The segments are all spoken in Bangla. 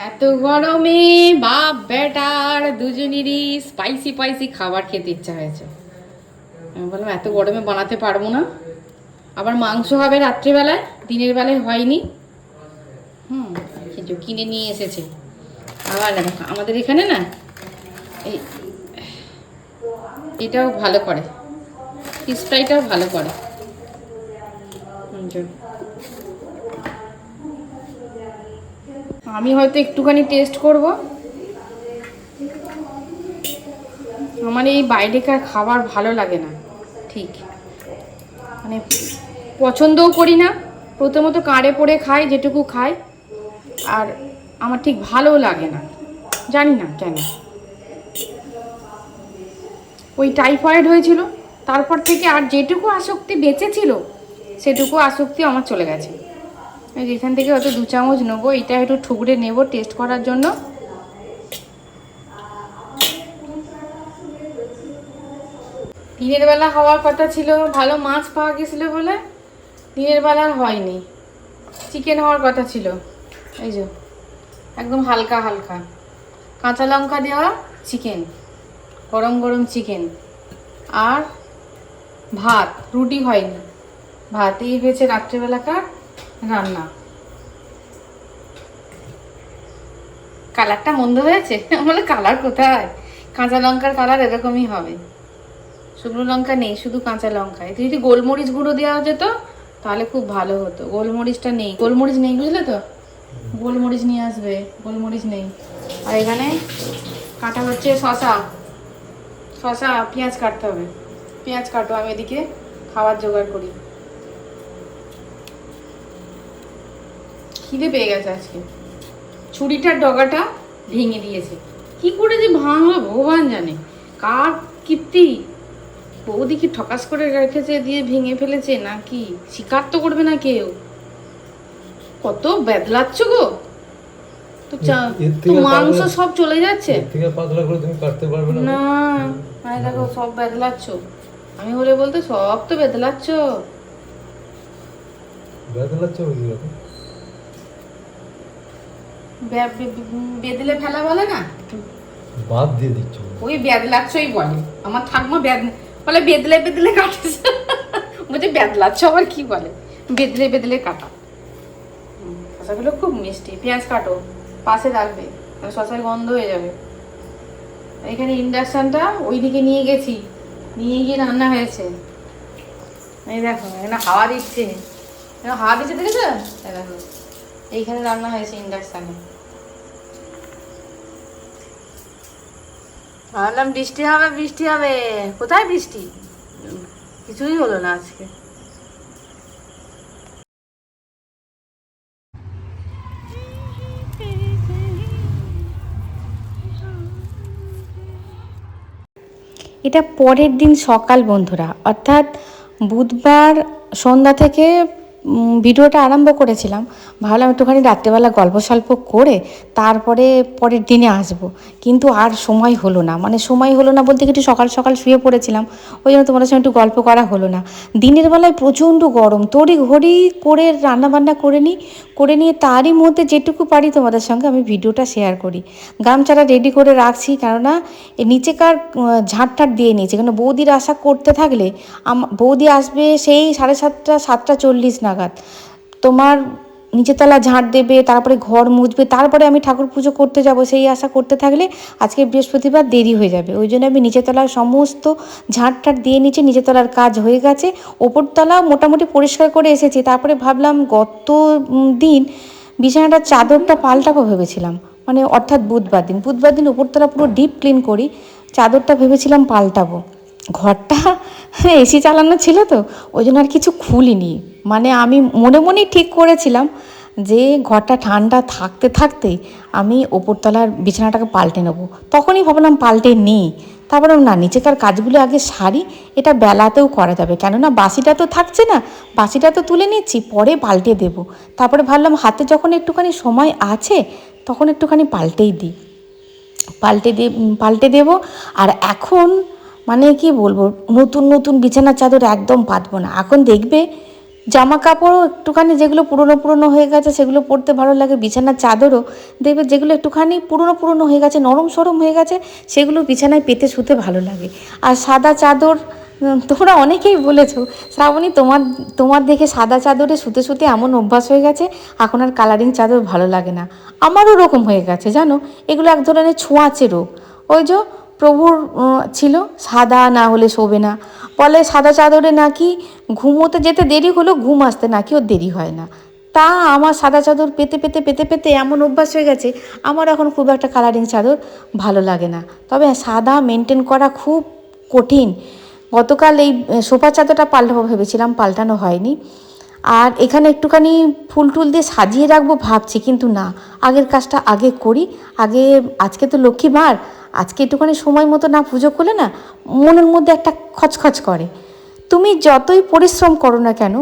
এত গরমে বাপ বেটার দুজনেরই স্পাইসি স্পাইসি খাবার খেতে ইচ্ছা হয়েছে। আমি বললাম এত গরমে বানাতে পারবো না, আবার মাংস হবে রাত্রিবেলায়, দিনের বেলায় হয়নি। কিন্তু কিনে নিয়ে এসেছে। আবার দেখো আমাদের এখানে না এই এটাও ভালো করে, ফিশ ফ্রাইটাও ভালো করে। আমি হয়তো একটুখানি টেস্ট করব। আমার এই বাইরেকার খাবার ভালো লাগে না, ঠিক মানে পছন্দও করি না। প্রথমত কাঁড়ে পড়ে খাই যেটুকু খাই, আর আমার ঠিক ভালোও লাগে না, জানি না কেন। ওই টাইফয়েড হয়েছিল, তারপর থেকে আর যেটুকু আসক্তি বেঁচেছিল সেটুকু আসক্তি আমার চলে গেছে। যেখান থেকে হয়তো 2 চামচ নেবো, এটা একটু ঠুকরে নেব টেস্ট করার জন্য। দিনের বেলা হওয়ার কথা ছিল, ভালো মাছ পাওয়া গেছিলো বলে দিনের বেলা হয়নি। চিকেন হওয়ার কথা ছিল, এই যে একদম হালকা হালকা কাঁচা লঙ্কা দেওয়া চিকেন, গরম গরম চিকেন, আর ভাত, রুটি হয়নি, ভাতেই হয়েছে রাত্রেবেলাকার রান্না। কালারটা মন্দ হয়েছে, বলে কালার কোথায়, কাঁচা লঙ্কার কালার এরকমই হবে। শুকনো লঙ্কা নেই, শুধু কাঁচা লঙ্কা। এতে যদি গোলমরিচ গুঁড়ো দেওয়া যেত তাহলে খুব ভালো হতো। গোলমরিচটা নেই, গোলমরিচ নেই, বুঝলে তো? গোলমরিচ নিয়ে আসবে, গোলমরিচ নেই। আর এখানে কাটা হচ্ছে শশা, শশা পেঁয়াজ কাটতে হবে। পেঁয়াজ কাটো, আমি এদিকে খাবার জোগাড় করি। খিদে পেয়ে গেছে আজকে। ছুরিটার ডগাটা ভেঙে দিয়েছে, কি করে যে ভাঙলো ভগবান জানে। কার কীর্তি, বৌদি কি ঠকাস করে রেখেছে দিয়ে ভেঙে ফেলেছে নাকি? স্বীকার তো করবে না কেউ। কত বেদলাচ্ছ গো, তো মাংস সব চলে যাচ্ছে। না মানে দেখো সব বেদলাচ্ছ, আমি হলে বলতে সব তো বেদলাচ্ছ। বেদলে ফেলা বলে না, বাদ দিয়ে দিচ্ছ, ওই বেদলাচ্ছই বলে। আমার ঠাকুমা বলে বেদলে বেদলে কাটিস, বলছে বেদলাচ্ছ আবার কি বলে, বেদলে বেদলে কাটা। শশাগুলো খুব মিষ্টি। পেঁয়াজ কাটো, পাশে রাখবে, শশার গন্ধ হয়ে যাবে। এখানে ইন্ডাকশানটা ওইদিকে নিয়ে গেছি, নিয়ে গিয়ে রান্না হয়েছে। এই দেখো এখানে হাওয়া দিচ্ছে, হাওয়া দিচ্ছে দেখেছো? দেখো এইখানে রান্না হয়েছে ইন্ডাকশানে। ভাবলাম বৃষ্টি হবে বৃষ্টি হবে, কোথায় বৃষ্টি, কিছুই হলো না আজকে। এটা পরের দিন সকাল বন্ধুরা, অর্থাৎ বুধবার সন্ধ্যা থেকে ভিডিওটা আরম্ভ করেছিলাম। ভাবলাম একটুখানি রাত্রেবেলা গল্প সল্প করে তারপরে পরের দিনে আসব, কিন্তু আর সময় হলো না। মানে সময় হলো না বলতে একটু সকাল সকাল শুয়ে পড়েছিলাম, ওই জন্য তোমাদের সঙ্গে একটু গল্প করা হলো না। দিনের বেলায় প্রচণ্ড গরম, তড়ি ঘড়ি করে রান্নাবান্না করে নিয়ে তারই মধ্যে যেটুকু পারি তোমাদের সঙ্গে আমি ভিডিওটা শেয়ার করি। গামছাটা রেডি করে রাখছি, কেননা নিচেকার ঝাঁটটাট দিয়ে নিয়েছি, কেন বৌদির আশা করতে থাকলে বৌদি আসবে সেই 7:30 7:40 নাগাদ। তোমার নিচেতলা ঝাঁট দেবে, তারপরে ঘর মুছবে, তারপরে আমি ঠাকুর পুজো করতে যাব, সেই আশা করতে থাকলে আজকে বৃহস্পতিবার দেরি হয়ে যাবে। ওই জন্য আমি নিচেতলার সমস্ত ঝাঁটটাট দিয়ে নিচে, নিচেতলার কাজ হয়ে গেছে। ওপরতলা মোটামুটি পরিষ্কার করে এসেছি। তারপরে ভাবলাম গত দিন বিছানাটার চাদরটা পাল্টাবো ভেবেছিলাম, মানে অর্থাৎ বুধবার দিন উপরতলা পুরো ডিপ ক্লিন করি, চাদরটা ভেবেছিলাম পাল্টাবো। ঘরটা এসি চালানো ছিল তো ওই জন্য আর কিছু খুলিনি। মানে আমি মনে মনেই ঠিক করেছিলাম যে ঘরটা ঠান্ডা থাকতে থাকতে আমি ওপরতলার বিছানাটাকে পাল্টে নেবো। তখনই ভাবলাম পাল্টে নিই, তারপরে না, নিচেকার কাজগুলো আগে সারি, এটা বেলাতেও করা যাবে, কেননা বাসিটা তো থাকছে না, বাসিটা তো তুলে নিচ্ছি, পরে পাল্টে দেবো। তারপরে ভাবলাম হাতে যখন একটুখানি সময় আছে তখন একটুখানি পাল্টেই দিই, পাল্টে দেবো। আর এখন মানে কি বলবো, নতুন নতুন বিছানার চাদর একদম পাতবো না। এখন দেখবে জামা কাপড়ও একটুখানি যেগুলো পুরনো পুরনো হয়ে গেছে সেগুলো পরতে ভালো লাগে, বিছানার চাদরও দেখবে যেগুলো একটুখানি পুরনো পুরনো হয়ে গেছে, নরম সরম হয়ে গেছে, সেগুলো বিছানায় পেতে শুতে ভালো লাগে। আর সাদা চাদর, তোমরা অনেকেই বলেছো শ্রাবণী তোমার দেখে সাদা চাদরে শুতে শুতে এমন অভ্যাস হয়ে গেছে এখন আর কালারিং চাদর ভালো লাগে না। আমারও ওরকম হয়ে গেছে জানো, এগুলো এক ধরনের ছোঁয়াচে রোগ। ওই যে প্রভুর ছিল সাদা না হলে শোবে না, বলে সাদা চাদরে নাকি ঘুমোতে যেতে দেরি হলো, ঘুম আসতে নাকি ওর দেরি হয় না। তা আমার সাদা চাদর পেতে পেতে পেতে পেতে এমন অভ্যাস হয়ে গেছে আমার এখন খুব একটা কালারিং চাদর ভালো লাগে না। তবে সাদা মেনটেন করা খুব কঠিন। গতকাল এই সোফা চাদরটা পাল্টাবো ভেবেছিলাম, পাল্টানো হয়নি। আর এখানে একটুখানি ফুল টুল দিয়ে সাজিয়ে রাখবো ভাবছি, কিন্তু না, আগের কাজটা আগে করি। আজকে তো লক্ষ্মীবার, আজকে একটুখানি সময় মতো না পুজো করলে না মনের মধ্যে একটা খচখচ করে। তুমি যতই পরিশ্রম করো না কেন,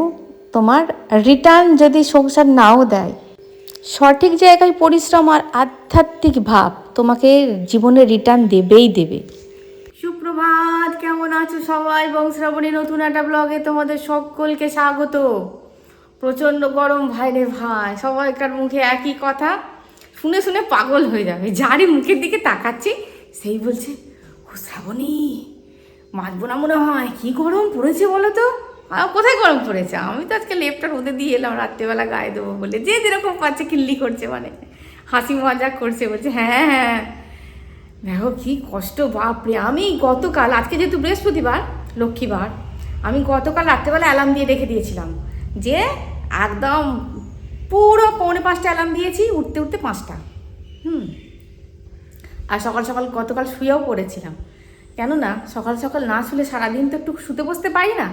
তোমার রিটার্ন যদি সংসার নাও দেয়, সঠিক জায়গায় পরিশ্রম আর আধ্যাত্মিক ভাব তোমাকে জীবনে রিটার্ন দেবেই দেবে। সুপ্রভাত, কেমন আছো সবাই? বংশ্রাবণী নতুন একটা ব্লগে তোমাদের সকলকে স্বাগত। প্রচণ্ড গরম ভাই রে ভাই, সবাইকার মুখে একই কথা, শুনে শুনে পাগল হয়ে যাবে। যারই মুখের দিকে তাকাচ্ছি সেই বলছে, ও শ্রাবণী মাতবো না মনে হয়, কি গরম পড়েছে বলো তো। কোথায় গরম পড়েছে? আমি তো আজকে লেপটা রোদে দিয়ে এলাম রাত্রেবেলা গায়ে দেবো বলে, যে যেরকম পাচ্ছে কিল্লি করছে, মানে হাসি মজাক করছে, বলছে হ্যাঁ হ্যাঁ দেখো কি কষ্ট, বাপরে। আমি গতকাল, আজকে যেহেতু বৃহস্পতিবার লক্ষ্মীবার, আমি গতকাল রাত্রেবেলা অ্যালার্ম দিয়ে রেখে দিয়েছিলাম যে একদম পুরো 4:45 অ্যালার্ম দিয়েছি, উঠতে উঠতে 5টা। আর সকাল সকাল গতকাল শুয়েও পড়েছিলাম, কেননা সকাল সকাল না শুলে সারাদিন তো একটু শুতে বসতে পারি না।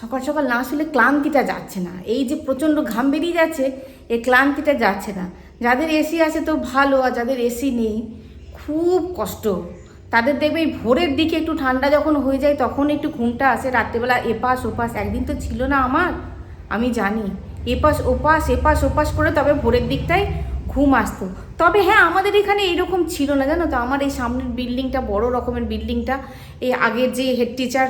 সকাল সকাল না শুলে ক্লান্তিটা যাচ্ছে না, এই যে প্রচণ্ড ঘাম বেরিয়ে যাচ্ছে, এই ক্লান্তিটা যাচ্ছে না। যাদের এসি আছে তো ভালো, আর যাদের এসি নেই খুব কষ্ট। তাদের দেখবে এই ভোরের দিকে একটু ঠান্ডা যখন হয়ে যায় তখন একটু ঘুমটা আসে, রাত্রেবেলা এপাশ ওপাশ। একদিন তো ছিল না আমার, আমি জানি, এপাশ ওপাশ করে তবে ভোরের দিকটায় ঘুম আসতো। তবে হ্যাঁ, আমাদের এখানে এইরকম ছিল না জানো তো। আমার এই সামনের বিল্ডিংটা, বড় রকমের বিল্ডিংটা, এই আগের যে হেড টিচার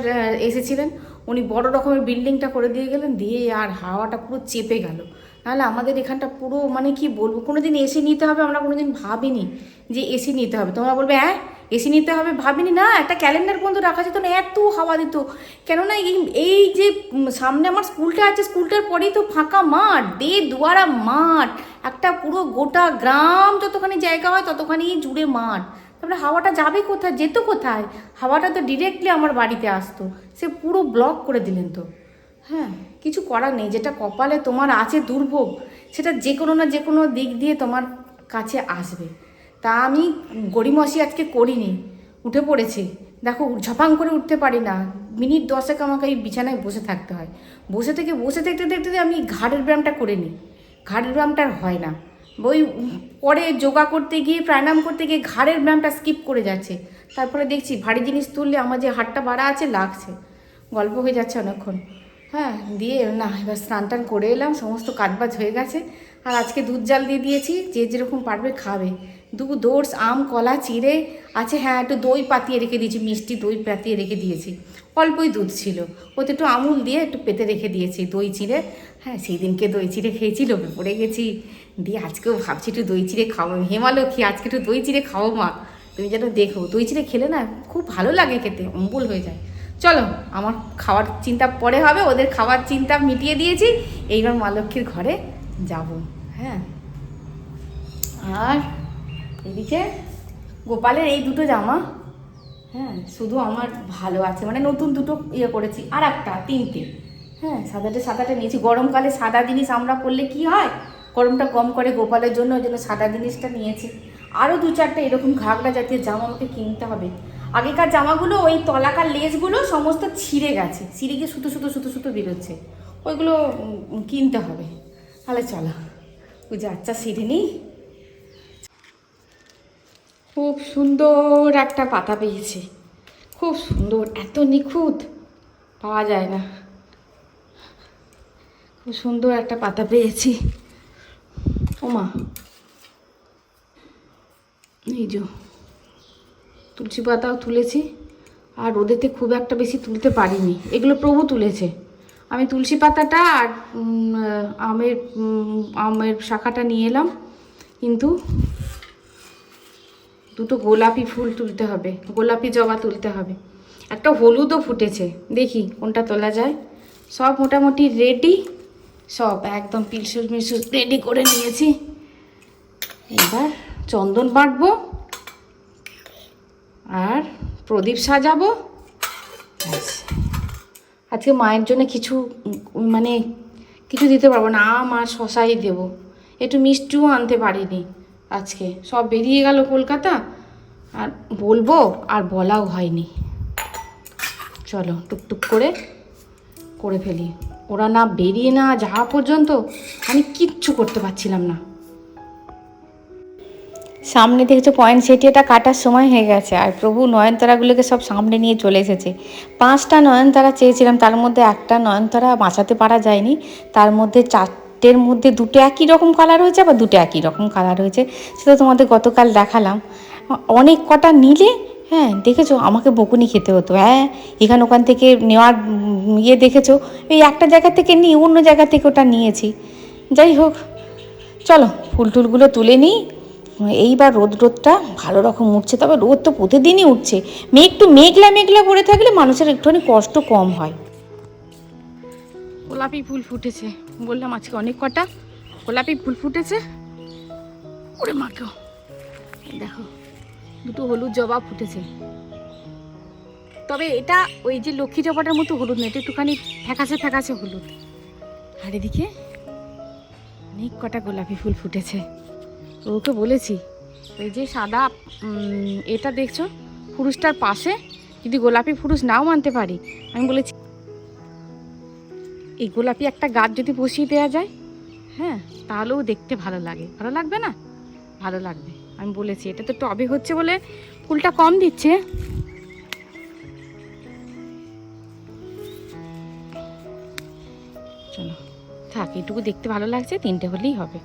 এসেছিলেন উনি বড় রকমের বিল্ডিংটা করে দিয়ে গেলেন, দিয়ে আর হাওয়াটা পুরো চেপে গেল। নাহলে আমাদের এখানটা পুরো, মানে কি বলবো, কোনো দিন এসি নিতে হবে আমরা কোনো দিন ভাবিনি যে এসি নিতে হবে। তোমরা বলবে হ্যাঁ এসি নিতে হবে, ভাবিনি না, একটা ক্যালেন্ডার পর্যন্ত রাখা যেত না, এত হাওয়া দিত। কেননা এই যে সামনে আমার স্কুলটা আছে, স্কুলটার পরেই তো ফাঁকা মাঠ, দুয়ারা মাঠ, একটা পুরো গোটা গ্রাম যতখানি জায়গা হয় ততখানি জুড়ে মাঠ। তারপরে হাওয়াটা যাবে কোথায়, যেত কোথায়? হাওয়াটা তো ডিরেক্টলি আমার বাড়িতে আসতো, সে পুরো ব্লক করে দিলেন তো। হ্যাঁ, কিছু করার নেই, যেটা কপালে তোমার আছে দুর্ভোগ, সেটা যে কোনো না যে কোনো দিক দিয়ে তোমার কাছে আসবে। তা আমি গড়িমসি আজকে করিনি, উঠে পড়েছি। দেখো ঝপাং করে উঠতে পারি না, মিনিট 10 আমাকে এই বিছানায় বসে থাকতে হয়। বসে দেখতে দেখতে আমি ঘাড়ের ব্যায়ামটা করে নিই, ঘাড়ের ব্যায়ামটা আর হয় না। ওই পরে যোগা করতে গিয়ে, প্রাণায়াম করতে গিয়ে ঘাড়ের ব্যায়ামটা স্কিপ করে যাচ্ছে। তারপরে দেখছি ভারী জিনিস তুললে আমার যে হাতটা বাড়া আছে লাগছে, গল্প হয়ে যাচ্ছে অনেকক্ষণ। হ্যাঁ, দিয়ে না এবার স্নান টান করে এলাম, সমস্ত কাজবাজ হয়ে গেছে। আর আজকে দুধ জাল দিয়ে দিয়েছি, যে যেরকম পারবে খাবে। দোর্স আম কলা চিড়ে আছে, হ্যাঁ একটু দই পাতিয়ে রেখে দিয়েছি, মিষ্টি দই পাতিয়ে রেখে দিয়েছি। অল্পই দুধ ছিল, ওতে একটু আমুল দিয়ে একটু পেতে রেখে দিয়েছি, দই চিড়ে। হ্যাঁ, সেই দিনকে দই চিড়ে খেয়েছি, লোভে পড়ে গেছি। দিয়ে আজকেও ভাবছি একটু দই চিড়ে খাবো। হেমালক্ষ্মী আজকে একটু দই চিড়ে খাবো মা, তুমি যেন দেখো। দই চিড়ে খেলে না খুব ভালো লাগে খেতে, অম্বল হয়ে যায়। চলো, আমার খাওয়ার চিন্তা পরে হবে, ওদের খাওয়ার চিন্তা মিটিয়ে দিয়েছি, এইবার মা লক্ষ্মীর ঘরে যাব। হ্যাঁ, আর এদিকে গোপালের এই দুটো জামা, হ্যাঁ শুধু আমার ভালো আছে, মানে নতুন দুটো ইয়ে করেছি, আর একটা 3টে। হ্যাঁ, সাদাটা নিয়েছি। গরমকালে সাদা জিনিস আমরা পরলে কি হয়, গরমটা কম করে গোপালের জন্য, ওই জন্য সাদা জিনিসটা নিয়েছি। আরও 2-4টা এরকম ঘাগড়া জাতীয় জামা আমাকে কিনতে হবে। আগেকার জামাগুলো ওই তলাকার লেসগুলো সমস্ত ছিঁড়ে গেছে, ছিঁড়ে গিয়ে সুতো বেরোচ্ছে, ওইগুলো কিনতে হবে। তাহলে চলো ওই যে আচ্ছা সিঁড়ি নিই। খুব সুন্দর একটা পাতা পেয়েছি, খুব সুন্দর, এত নিখুঁত পাওয়া যায় না। খুব সুন্দর একটা পাতা পেয়েছি। ওমা, এই যে তুলসী পাতাও তুলেছি, আর রোদেতে খুব একটা বেশি তুলতে পারিনি, এগুলো প্রভু তুলেছে। আমি তুলসী পাতাটা আর আমের শাখাটা নিয়ে এলাম, কিন্তু দুটো গোলাপি ফুল তুলতে হবে, গোলাপি জবা তুলতে হবে। একটা হলুদও ফুটেছে, দেখি কোনটা তোলা যায়। সব মোটামুটি রেডি, সব একদম পিলসুস মিলসুস রেডি করে নিয়েছি। এবার চন্দন বাটবো আর প্রদীপ সাজাবো। আজকে মায়ের জন্য কিছু কিছু দিতে পারবো না, আম আর শশাই দেবো। একটু মিষ্টিও আনতে পারিনি আজকে, সব বেরিয়ে গেল কলকাতা, আর বলবো আর বলাও হয়নি। চলো টুকটুক করে ফেলি। ওরা না বেরিয়ে না যাওয়া পর্যন্ত আমি কিচ্ছু করতে পারছিলাম না। সামনে দেখছো পয়েন্টসেটিয়াটা কাটার সময় হয়ে গেছে, আর প্রভু নয়নতারাগুলোকে সব সামনে নিয়ে চলে এসেছে। 5টা নয়নতারা চেয়েছিলাম, তার মধ্যে একটা নয়নতারা বাঁচাতে পারা যায়নি। তার মধ্যে 4টের মধ্যে 2টো একই রকম কালার হয়েছে, আবার 2টো একই রকম কালার হয়েছে, সেটা তোমাদের গতকাল দেখালাম। অনেক কটা নিলে, হ্যাঁ দেখেছো আমাকে বকুনি খেতে হতো। হ্যাঁ এখানে ওখান থেকে নেওয়ার দেখেছো, এই একটা জায়গা থেকে নিই অন্য জায়গা থেকে ওটা নিয়েছি। যাই হোক চলো ফুল টুলগুলো তুলে নিই। এইবার রোদটা ভালো রকম উঠছে, তবে রোদ তো প্রতিদিনই উঠছে। একটু মেঘলা মেঘলা করে থাকলে মানুষের একটুখানি কষ্ট কম হয়। গোলাপি ফুল ফুটেছে, বললাম আজকে অনেক কটা গোলাপি ফুল ফুটেছে। ওরে মাকেও দেখো, 2টো হলুদ জবা ফুটেছে। তবে এটা ওই যে লক্ষ্মী জবাটার মতো হলুদ না, এটা একটুখানি ফ্যাকাশে হলুদ। আর এদিকে অনেক কটা গোলাপি ফুল ফুটেছে। ওকে বলেছি ওই যে সাদা এটা দেখছো ফুরুষটার পাশে যদি গোলাপি ফুরুষ নাও আনতে পারি, আমি বলেছি এই গোলাপি একটা গাছ যদি বসিয়ে দেওয়া যায়, হ্যাঁ তাহলেও দেখতে ভালো লাগে। ভালো লাগবে না? ভালো লাগবে। আমি বলেছি এটা তো টবে হচ্ছে বলে ফুলটা কম দিচ্ছে। চলো থাক, এটুকু দেখতে ভালো লাগছে, 3টে হলেই হবে।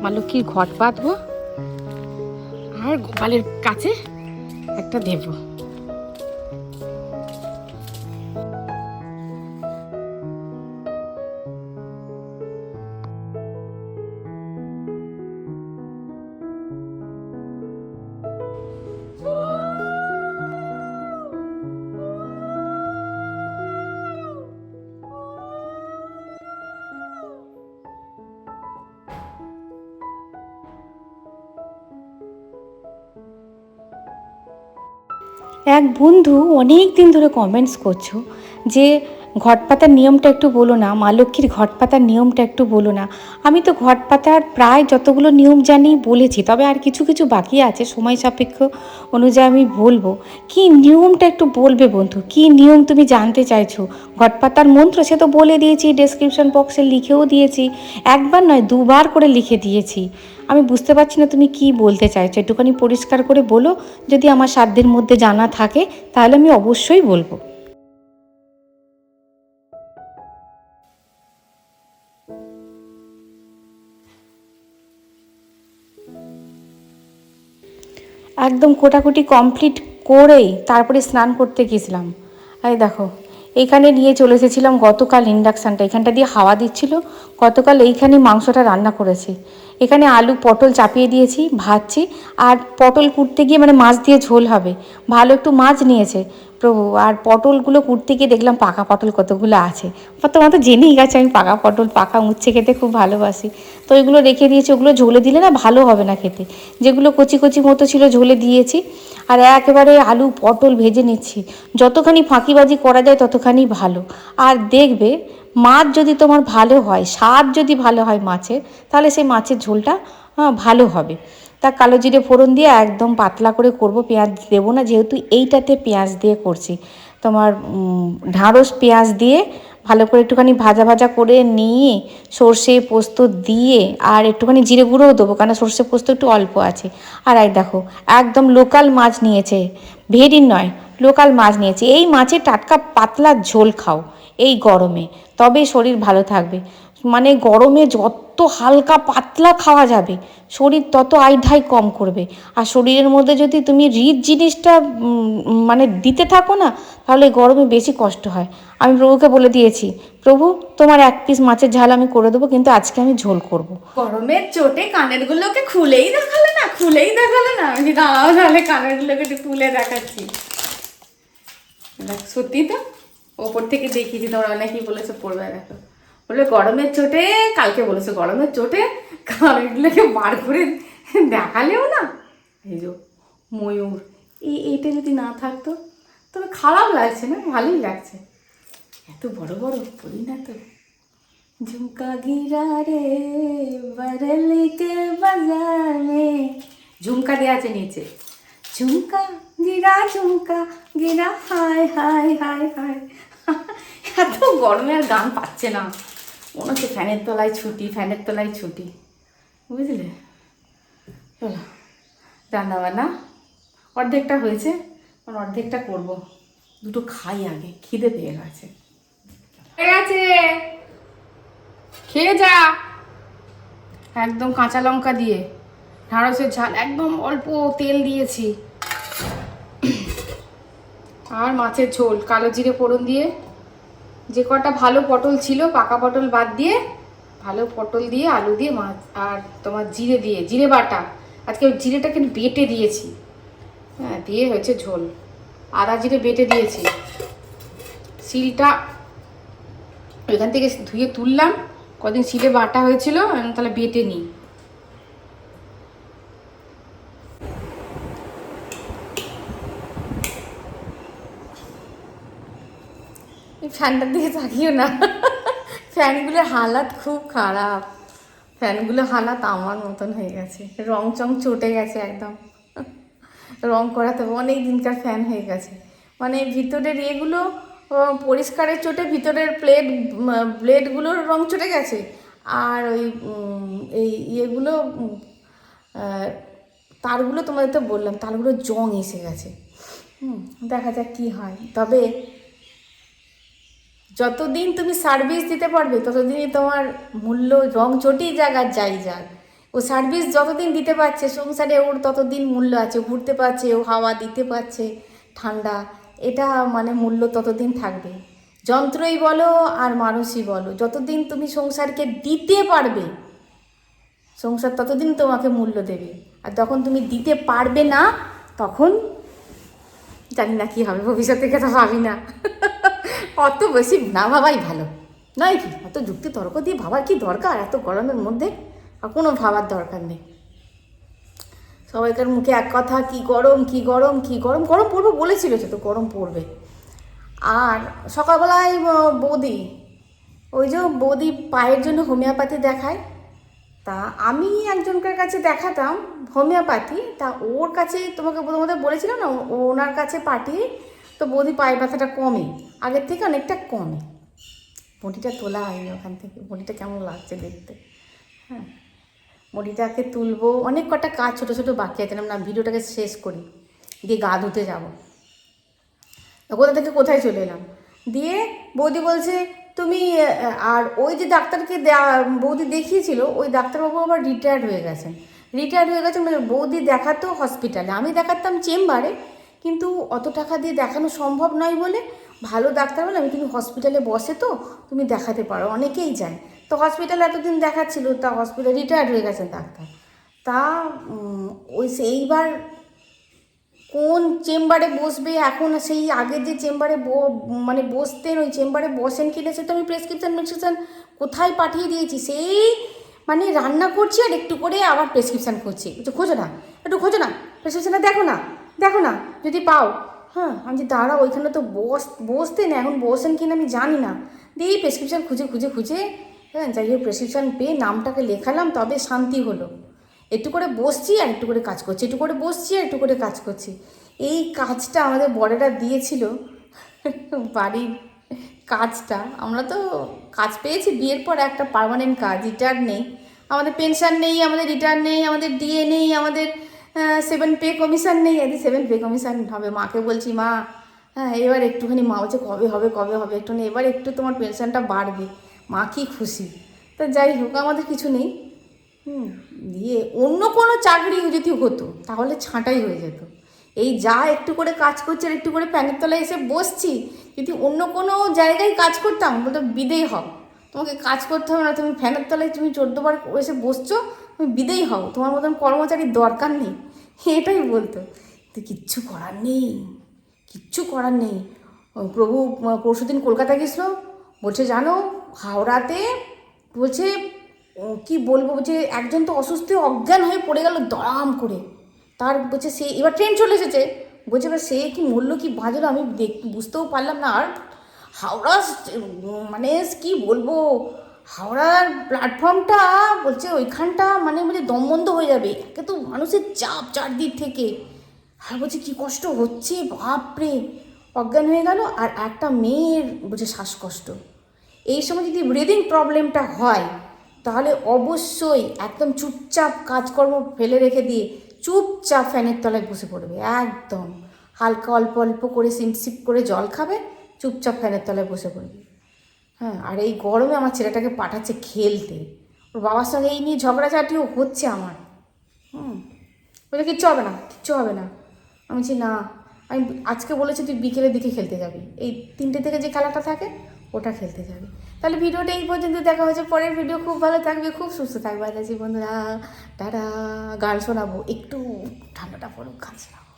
মা লক্ষ্মীর ঘট বাঁধবো আর গোপালের কাছে একটা দেবো। এক বন্ধু অনেক দিন ধরে কমেন্টস করছো যে ঘট পাতার নিয়মটা একটু বলো না, মা লক্ষ্মীর ঘট পাতার নিয়মটা একটু বলো না। আমি তো ঘট পাতার প্রায় যতগুলো নিয়ম জানি বলেছি, তবে আর কিছু কিছু বাকি আছে, সময় সাপেক্ষ অনুযায়ী আমি বলবো। কি নিয়মটা একটু বলবে বন্ধু, কি নিয়ম তুমি জানতে চাইছো? ঘট পাতার মন্ত্র সে তো বলে দিয়েছি, ডেসক্রিপশন বক্সে লিখেও দিয়েছি, একবার নয় 2বার করে লিখে দিয়েছি। আমি বুঝতে পারছি না তুমি কি বলতে চাইছো, একটুখানি পরিষ্কার করে বলো। যদি আমার সাধ্যের মধ্যে জানা থাকে তাহলে আমি অবশ্যই বলবো। একদম কোটাকুটি কমপ্লিট করেই তারপরে স্নান করতে গেছিলাম। এই দেখো এইখানে নিয়ে চলে এসেছিলাম গতকাল ইন্ডাকশানটা, এখানটা দিয়ে হাওয়া দিচ্ছিল। গতকাল এইখানে মাংসটা রান্না করেছি। এখানে আলু পটল চাপিয়ে দিয়েছি, ভাজছি। আর পটল কুটতে গিয়ে মাছ দিয়ে ঝোল হবে, ভালো একটু মাছ নিয়েছে প্রভু। আর পটলগুলো কুটতে গিয়ে দেখলাম পাকা পটল কতগুলো আছে। তোমার তো জেনেই গেছে আমি পাকা পটল, পাকা উচ্ছে খেতে খুব ভালোবাসি। তো ওইগুলো রেখে দিয়েছি, ওগুলো ঝোলে দিলে না ভালো হবে না খেতে। যেগুলো কচি কচি মতো ছিল ঝোলে দিয়েছি। আর একেবারে আলু পটল ভেজে নিচ্ছি। যতখানি ফাঁকিবাজি করা যায় ততখানি ভালো। আর দেখবে মাছ যদি তোমার ভালো হয়, স্বাদ যদি ভালো হয় মাছের, তাহলে সেই মাছের ঝোলটা ভালো হবে। তা কালো জিরে ফোড়ন দিয়ে একদম পাতলা করে করব, পেঁয়াজ দেবো না, যেহেতু এইটাতে পেঁয়াজ দিয়ে করছি। তোমার ঢ্যাঁড়স পেঁয়াজ দিয়ে ভালো করে একটুখানি ভাজা ভাজা করে নিয়ে সর্ষে পোস্ত দিয়ে আর একটুখানি জিরে গুঁড়োও দেবো, কারণ সর্ষে পোস্ত একটু অল্প আছে। আর এই দেখো একদম লোকাল মাছ নিয়েছে, ভেরির নয়, লোকাল মাছ নিয়েছে। এই মাছের টাটকা পাতলা ঝোল খাও এই গরমে, তবেই শরীর ভালো থাকবে। মানে গরমে যত হালকা পাতলা খাওয়া যাবে শরীর তত আইঢাই কম করবে। আর শরীরের মধ্যে যদি তুমি রিচ জিনিসটা মানে দিতে থাকো না, তাহলে গরমে বেশি কষ্ট হয়। আমি প্রভুকে বলে দিয়েছি, প্রভু তোমার 1 পিস মাছের ঝাল আমি করে দেবো, কিন্তু আজকে আমি ঝোল করব। গরমের চোটে কানের গুলোকে খুলেই দেখালে না, আমি দাঁড়াও তাহলে কানের গুলোকে একটু খুলে দেখাচ্ছি। সত্যি তো, ওপর থেকে দেখিয়েছি, তোমরা অনেকেই বলেছো পড়বে, দেখো বলে গরমের চোটে, কালকে বলেছো গরমের চোটে কানেরগুলোকে বার করে দেখালেও না। এই যে ময়ূর, এইটা যদি না থাকতো তবে খারাপ লাগছে না, ভালোই লাগছে। এত বড় বড় পড়ি না তো। झुमका गिरा रे बरली के बाजार में, झुमका দেওয়া আছে নিচে, ঝুমকা গিরা হায় হায় হায় হায়। এত গরমে আর গান পাচ্ছে না, মনে হচ্ছে ফ্যানের তলায় ছুটি, বুঝলে। চলো রান্না বান্না অর্ধেকটা হয়েছে, অর্ধেকটা করবো, দুটো খাই আগে, খিদে পেয়ে গেছে। খেয়ে যা। একদম কাঁচা লঙ্কা দিয়ে ঢ্যাঁড়সের ঝাল, একদম অল্প তেল দিয়েছি, আর মাছের ঝোল কালো জিরে ফোড়ন দিয়ে, যে কটা ভালো পটল ছিল, পাকা পটল বাদ দিয়ে ভালো পটল দিয়ে, আলু দিয়ে, মাছ আর তোমার জিরে দিয়ে, জিরে বাটা, আজকে জিরেটা কিন্তু বেটে দিয়েছি, হ্যাঁ দিয়ে হয়েছে ঝোল। আদা জিরে বেটে দিয়েছি, শিলটা ওইখান থেকে ধুয়ে তুললাম, কদিন শিলে বাটা হয়েছিল, তাহলে বেটে নিই। এই ফ্যানটার দিকে তাকিও না, ফ্যানগুলোর হালাত খুব খারাপ, ফ্যানগুলো হালাত আমার মতন হয়ে গেছে, রং চং চটে গেছে একদম, রং করাতে অনেক দিনকার ফ্যান হয়ে গেছে, মানে ভিতরের ইয়েগুলো পরিষ্কারের চোটে ভিতরের ব্লেডগুলোর রং চটে গেছে, আর ওই এই ইয়েগুলো তারগুলো তোমাদের তো বললাম, তারগুলো জং এসে গেছে। দেখা যাক কী হয়, তবে যতদিন তুমি সার্ভিস দিতে পারবে ততদিনই তোমার মূল্য, রং চটি জায়গার যাই যাক, ও সার্ভিস যতদিন দিতে পারছে সংসারে, ওর ততদিন মূল্য আছে, ঘুরতে পারছে, ও হাওয়া দিতে পারছে ঠান্ডা, এটা মানে মূল্য ততদিন থাকবে। যন্ত্রই বলো আর মানুষই বলো, যতদিন তুমি সংসারকে দিতে পারবে সংসার ততদিন তোমাকে মূল্য দেবে, আর যখন তুমি দিতে পারবে না তখন জানি না কী হবে, ভবিষ্যতের কথা ভাবি না। অত বেশি না ভাবাই ভালো নয় কি, অত যুক্তি তর্ক দিয়ে ভাবার কি দরকার এত গরমের মধ্যে, আর কোনো ভাবার দরকার নেই। সবাইকার মুখে এক কথা, কি গরম কি গরম কি গরম, গরম পড়বে বলেছিল, সে তো গরম পড়বে। আর সকালবেলায় বৌদি, ওই যে বৌদি পায়ের জন্য হোমিওপ্যাথি দেখায়, তা আমি একজনকার কাছে দেখাতাম হোমিওপ্যাথি, তা ওর কাছে তোমাকে প্রথমত বলেছিলাম না, ওনার কাছে পাঠিয়ে তো বৌদি পায়ের ব্যথাটা কমে, আগের থেকে অনেকটা কমে। বটিটা তোলা হয়নি ওখান থেকে, বটিটা কেমন লাগছে দেখতে, হ্যাঁ বটিটাকে তুলবো, অনেক কটা কাজ ছোটো ছোটো বাকি আছে, না ভিডিওটাকে শেষ করি, দিয়ে গা ধুতে যাবো। কোথা থেকে কোথায় চলে এলাম, দিয়ে বৌদি বলছে তুমি, আর ওই যে ডাক্তারকে বৌদি দেখিয়েছিল, ওই ডাক্তারবাবু আবার রিটায়ার্ড হয়ে গেছেন, মানে বৌদি দেখাতো হসপিটালে, আমি দেখাতাম চেম্বারে, কিন্তু অত টাকা দিয়ে দেখানো সম্ভব নয় বলে ভালো ডাক্তার বলে, আমি তুমি হসপিটালে বসে তো তুমি দেখাতে পারো, অনেকেই যায়, তো হসপিটালে এতদিন দেখাচ্ছিল, তা হসপিটালে রিটায়ার্ড হয়ে গেছেন ডাক্তার, তা ওই সেইবার কোন চেম্বারে বসবে এখন, সেই আগের যে চেম্বারে মানে বসতেন ওই চেম্বারে বসেন কিনা সে তো আমি প্রেসক্রিপশান কোথায় পাঠিয়ে দিয়েছি, সেই মানে রান্না করছি আর একটু করে আবার প্রেসক্রিপশান করছি, একটু খোঁজো না, প্রেসক্রিপশানটা দেখো না যদি পাও, হ্যাঁ আমি যে দাঁড়া ওইখানে তো বসতেন, এখন বসেন কিনা আমি জানি না, দিয়ে প্রেসক্রিপশান খুঁজে হ্যাঁ যাই হোক প্রেসক্রিপশান পেয়ে নামটাকে লেখালাম, তবে শান্তি হলো, একটু করে বসছি আর একটু করে কাজ করছি, একটু করে বসছি আর একটু করে কাজ করছি। এই কাজটা আমাদের বড়েরা দিয়েছিল, বাড়ির কাজটা, আমরা তো কাজ পেয়েছি বিয়ের পর একটা পার্মানেন্ট কাজ, রিটায়ার নেই আমাদের, পেনশন নেই আমাদের, রিটায়ার নেই আমাদের, ডিএ নেই আমাদের, 7 পে কমিশন নেই, এদের 7 পে কমিশন হবে। মাকে বলছি মা হ্যাঁ এবার একটুখানি, মা বলছে কবে হবে একটুখানি, এবার একটু তোমার পেনশনটা বাড়বে, মা কি খুশি। তো যাই হোক, আমাদের কিছু নেই। দিয়ে অন্য কোনো চাকরি যদি হতো তাহলে ছাঁটাই হয়ে যেত। এই যা একটু করে কাজ করছি আর একটু করে ফ্যানের তলায় এসে বসছি, যদি অন্য কোনো জায়গায় কাজ করতাম বলতো বিদেয় হও, তোমাকে কাজ করতে হবে না, তুমি ফ্যানের তলায় তুমি 14 বার এসে বসছো, তুমি বিদেয় হও, তোমার মতন কর্মচারীর দরকার নেই, এটাই বলতো। তো কিচ্ছু করার নেই, কিচ্ছু করার নেই। প্রভু পরশুদিন কলকাতা গেছিলো, বলছে জানো হাওড়াতে, বলছে কি বলবো, বলছে একজন তো অসুস্থ হয়ে অজ্ঞান হয়ে পড়ে গেল দড়াম করে, তার বলছে সে এবার ট্রেন চলে এসেছে, বলছে এবার সে কি মরলো কি বাঁচলো আমি বুঝতেও পারলাম না। আর হাওড়া মানে কি বলবো, হাওড়ার প্ল্যাটফর্মটা বলছে ওইখানটা মানে বলছে দম বন্ধ হয়ে যাবে, একে তো মানুষের চাপ চারদিক থেকে। আর বলছে কী কষ্ট হচ্ছে বাপরে, অজ্ঞান হয়ে গেল। আর একটা মেয়ের বলছে শ্বাসকষ্ট। এই সময় যদি ব্রিদিং প্রবলেমটা হয় তাহলে অবশ্যই একদম চুপচাপ কাজকর্ম ফেলে রেখে দিয়ে চুপচাপ ফ্যানের তলায় বসে পড়বে, একদম হালকা অল্প অল্প করে সিপ করে জল খাবে, চুপচাপ ফ্যানের তলায় বসে পড়বে। হ্যাঁ, আর এই গরমে আমার ছেলেটাকে পাঠাচ্ছে খেলতে, ওর বাবার সঙ্গে এই নিয়ে ঝগড়াঝাটিও হচ্ছে আমার। বলে কিচ্ছু হবে না, কিচ্ছু হবে না। আমি বলছি না, আমি আজকে বলেছি তুই বিকেলের দিকে খেলতে যাবি, এই 3টে থেকে যে খেলাটা থাকে ওটা খেলতে যাবি। তাহলে ভিডিওটা এই পর্যন্ত, দেখা হয়েছে পরের ভিডিও। খুব ভালো থাকবে, খুব সুস্থ থাকবে। আজ বন্ধুরা টাটা। গান শোনাবো, একটু ঠান্ডাটা পড়ুক, গান শোনাবো।